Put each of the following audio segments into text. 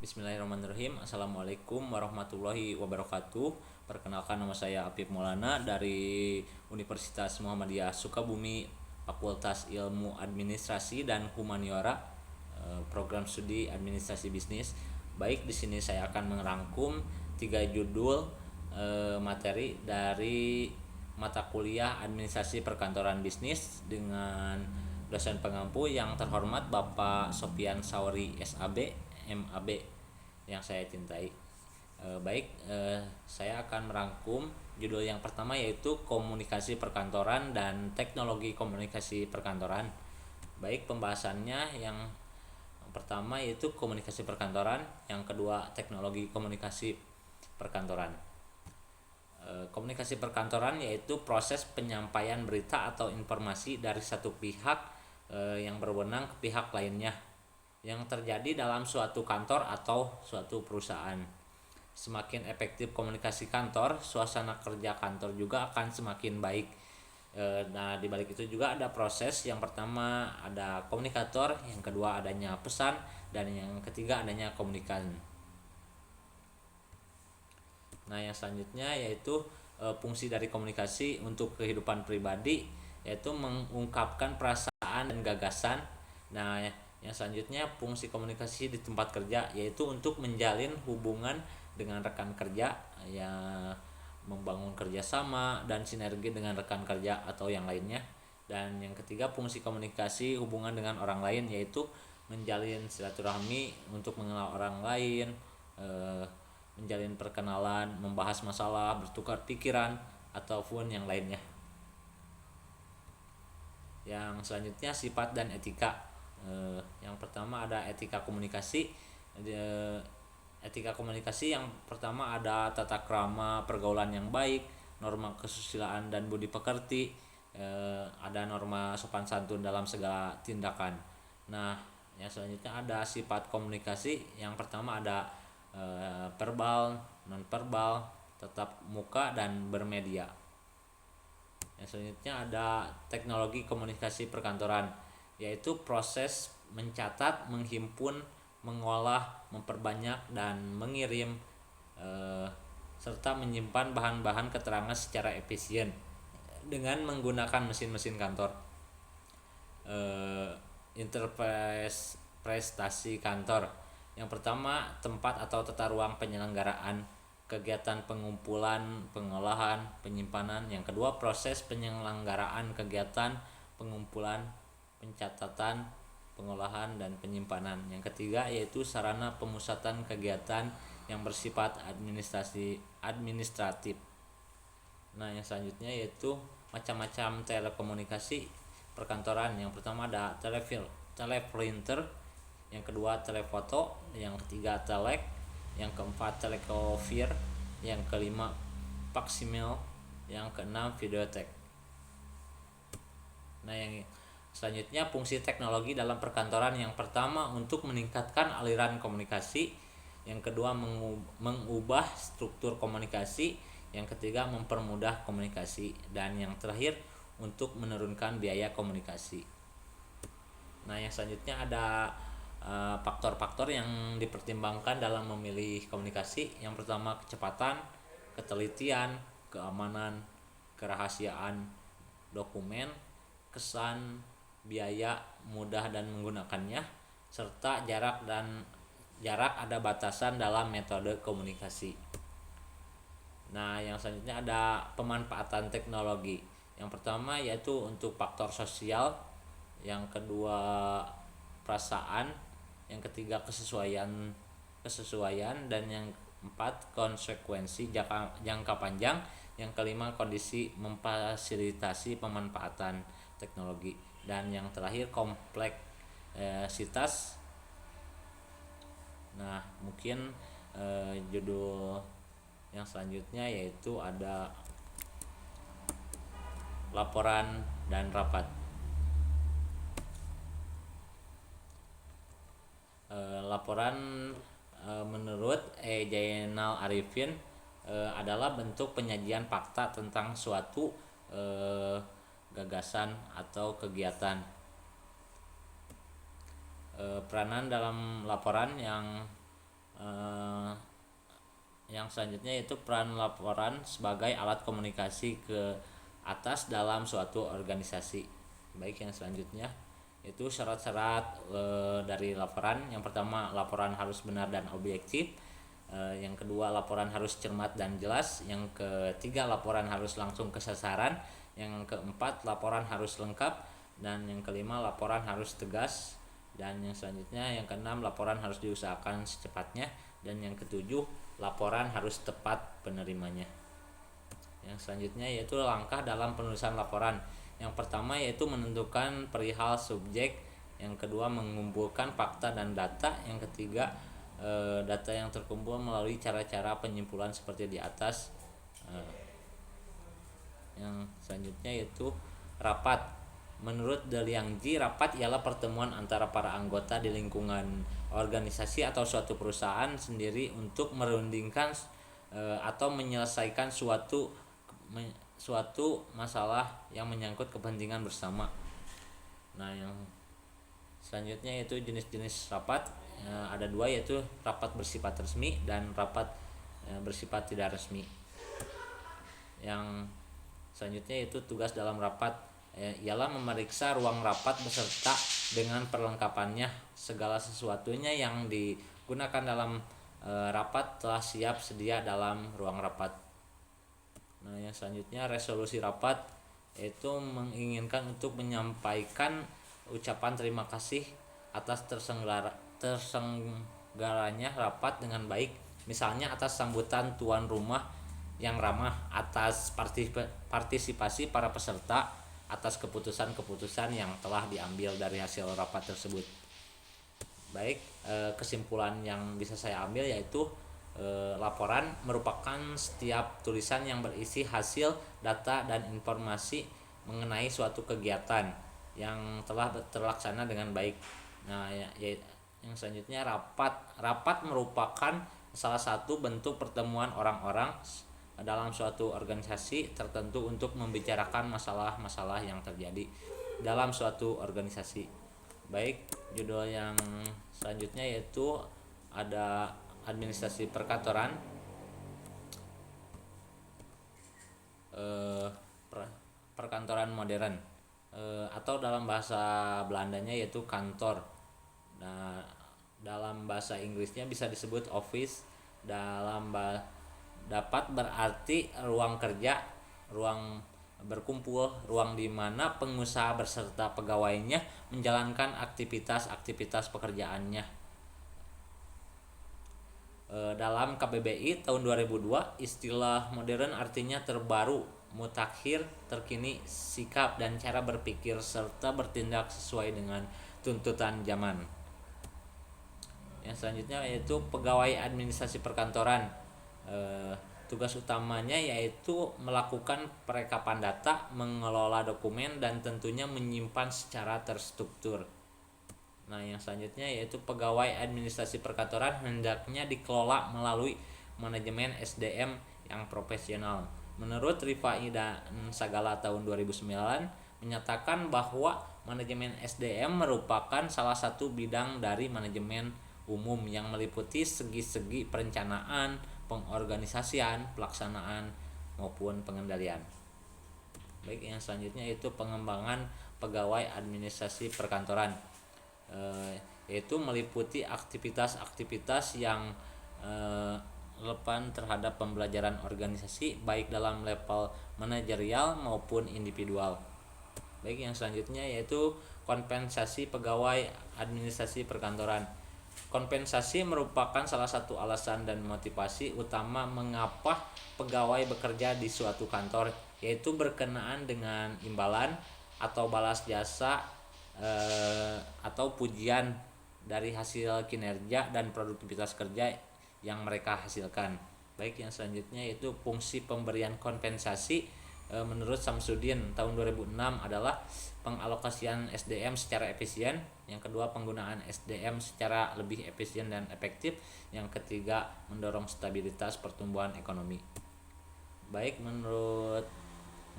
Bismillahirrahmanirrahim. Assalamualaikum warahmatullahi wabarakatuh. Perkenalkan, nama saya Apip Maulana dari Universitas Muhammadiyah Sukabumi, Fakultas Ilmu Administrasi dan Humaniora, program studi Administrasi Bisnis. Baik, di sini saya akan merangkum 3 judul materi dari mata kuliah Administrasi Perkantoran Bisnis dengan dosen pengampu yang terhormat Bapak Sofian Sauri SAB MAB yang saya cintai. Saya akan merangkum judul yang pertama, yaitu komunikasi perkantoran dan teknologi komunikasi perkantoran. Baik, pembahasannya yang pertama yaitu komunikasi perkantoran, yang kedua teknologi komunikasi perkantoran. Komunikasi perkantoran yaitu proses penyampaian berita atau informasi dari satu pihak yang berwenang ke pihak lainnya yang terjadi dalam suatu kantor atau suatu perusahaan. Semakin efektif komunikasi kantor, suasana kerja kantor juga akan semakin baik. Nah, di balik itu juga ada proses. Yang pertama ada komunikator, yang kedua adanya pesan, dan yang ketiga adanya komunikan. Nah, yang selanjutnya yaitu fungsi dari komunikasi untuk kehidupan pribadi, yaitu mengungkapkan perasaan dan gagasan. Nah, yang selanjutnya fungsi komunikasi di tempat kerja, yaitu untuk menjalin hubungan dengan rekan kerja, ya, membangun kerjasama dan sinergi dengan rekan kerja atau yang lainnya. Dan yang ketiga fungsi komunikasi hubungan dengan orang lain, yaitu menjalin silaturahmi untuk mengenal orang lain, menjalin perkenalan, membahas masalah, bertukar pikiran ataupun yang lainnya. Yang selanjutnya sifat dan etika. Yang pertama ada etika komunikasi. Etika komunikasi yang pertama ada tata krama pergaulan yang baik, norma kesusilaan dan budi pekerti, ada norma sopan santun dalam segala tindakan. Nah, yang selanjutnya ada sifat komunikasi. Yang pertama ada verbal, non verbal, tatap muka dan bermedia. Yang selanjutnya ada teknologi komunikasi perkantoran, yaitu proses mencatat, menghimpun, mengolah, memperbanyak dan mengirim serta menyimpan bahan-bahan keterangan secara efisien dengan menggunakan mesin-mesin kantor. Interface prestasi kantor. Yang pertama, tempat atau tata ruang penyelenggaraan kegiatan pengumpulan, pengolahan, penyimpanan. Yang kedua, proses penyelenggaraan kegiatan pengumpulan, pencatatan, pengolahan dan penyimpanan. Yang ketiga yaitu sarana pemusatan kegiatan yang bersifat administratif. Nah, yang selanjutnya yaitu macam-macam telekomunikasi perkantoran. Yang pertama ada teleprinter, yang kedua telefoto, yang ketiga telek, yang keempat telecopier, yang kelima faksimil, yang keenam videotek. Nah, yang selanjutnya fungsi teknologi dalam perkantoran. Yang pertama untuk meningkatkan aliran komunikasi, yang kedua mengubah struktur komunikasi, yang ketiga mempermudah komunikasi, dan yang terakhir untuk menurunkan biaya komunikasi. Nah, yang selanjutnya ada faktor-faktor yang dipertimbangkan dalam memilih komunikasi. Yang pertama kecepatan, ketelitian, keamanan, kerahasiaan dokumen, kesan, biaya, mudah dan menggunakannya, serta jarak ada batasan dalam metode komunikasi. Nah, yang selanjutnya ada pemanfaatan teknologi. Yang pertama yaitu untuk faktor sosial, yang kedua perasaan, yang ketiga kesesuaian, dan yang keempat konsekuensi jangka panjang, yang kelima kondisi memfasilitasi pemanfaatan teknologi, dan yang terakhir kompleksitas. Nah, mungkin judul yang selanjutnya yaitu ada laporan dan rapat. Laporan menurut Jainal Arifin adalah bentuk penyajian fakta tentang suatu gagasan atau kegiatan. Peranan dalam laporan yang Eh, yang selanjutnya yaitu peran laporan sebagai alat komunikasi ke atas dalam suatu organisasi. Baik, yang selanjutnya itu syarat-syarat dari laporan. Yang pertama, laporan harus benar dan objektif. Yang kedua, laporan harus cermat dan jelas. Yang ketiga, laporan harus langsung ke sasaran. Yang keempat, laporan harus lengkap. Dan yang kelima, laporan harus tegas. Dan yang selanjutnya, yang keenam, laporan harus diusahakan secepatnya. Dan yang ketujuh, laporan harus tepat penerimanya. Yang selanjutnya yaitu langkah dalam penulisan laporan. Yang pertama yaitu menentukan perihal subjek. Yang kedua, mengumpulkan fakta dan data. Yang ketiga, data yang terkumpul melalui cara-cara penyimpulan seperti di atas. Yang selanjutnya yaitu rapat. Menurut Deliangji, rapat ialah pertemuan antara para anggota di lingkungan organisasi atau suatu perusahaan sendiri untuk merundingkan atau menyelesaikan suatu masalah yang menyangkut kepentingan bersama. Nah, yang selanjutnya yaitu jenis-jenis rapat. Ada dua, yaitu rapat bersifat resmi dan rapat bersifat tidak resmi. Yang selanjutnya yaitu tugas dalam rapat, ialah memeriksa ruang rapat beserta dengan perlengkapannya. Segala sesuatunya yang digunakan dalam rapat telah siap sedia dalam ruang rapat. Nah, yang selanjutnya resolusi rapat, yaitu menginginkan untuk menyampaikan ucapan terima kasih atas terselenggaranya rapat dengan baik, misalnya atas sambutan tuan rumah yang ramah, atas partisipasi para peserta, atas keputusan-keputusan yang telah diambil dari hasil rapat tersebut. Baik, kesimpulan yang bisa saya ambil yaitu laporan merupakan setiap tulisan yang berisi hasil, data, dan informasi mengenai suatu kegiatan yang telah terlaksana dengan baik. Nah, yang selanjutnya rapat merupakan salah satu bentuk pertemuan orang-orang dalam suatu organisasi tertentu untuk membicarakan masalah-masalah yang terjadi dalam suatu organisasi. Baik, judul yang selanjutnya yaitu ada administrasi perkantoran. Perkantoran modern, atau dalam bahasa Belandanya yaitu kantor. Nah, dalam bahasa Inggrisnya bisa disebut office. Dapat berarti ruang kerja, ruang berkumpul, ruang di mana pengusaha beserta pegawainya menjalankan aktivitas-aktivitas pekerjaannya. Dalam KBBI tahun 2002, istilah modern artinya terbaru, mutakhir, terkini, sikap dan cara berpikir serta bertindak sesuai dengan tuntutan zaman. Yang selanjutnya yaitu pegawai administrasi perkantoran. Tugas utamanya yaitu melakukan perekapan data, mengelola dokumen, dan tentunya menyimpan secara terstruktur. Nah, yang selanjutnya yaitu pegawai administrasi perkantoran hendaknya dikelola melalui manajemen SDM yang profesional. Menurut Rifai dan Sagala tahun 2009 menyatakan bahwa manajemen SDM merupakan salah satu bidang dari manajemen umum yang meliputi segi-segi perencanaan, pengorganisasian, pelaksanaan, maupun pengendalian. Baik, yang selanjutnya yaitu pengembangan pegawai administrasi perkantoran, yaitu meliputi aktivitas-aktivitas yang relevan terhadap pembelajaran organisasi baik dalam level manajerial maupun individual. Baik, yang selanjutnya yaitu kompensasi pegawai administrasi perkantoran. Kompensasi merupakan salah satu alasan dan motivasi utama mengapa pegawai bekerja di suatu kantor, yaitu berkenaan dengan imbalan atau balas jasa atau pujian dari hasil kinerja dan produktivitas kerja yang mereka hasilkan. Baik, yang selanjutnya yaitu fungsi pemberian kompensasi. Menurut Samsudin tahun 2006 adalah pengalokasian SDM secara efisien. Yang kedua, penggunaan SDM secara lebih efisien dan efektif. Yang ketiga, mendorong stabilitas pertumbuhan ekonomi. Baik, menurut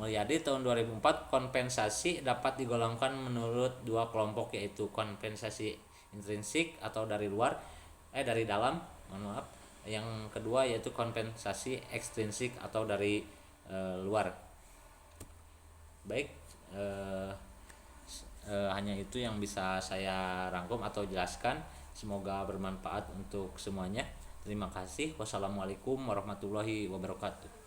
Mulyadi tahun 2004, kompensasi dapat digolongkan menurut dua kelompok, yaitu kompensasi intrinsik atau dari dalam, mohon maaf. Yang kedua yaitu kompensasi ekstrinsik atau dari luar. Baik, hanya itu yang bisa saya rangkum atau jelaskan. Semoga bermanfaat untuk semuanya. Terima kasih. Wassalamualaikum warahmatullahi wabarakatuh.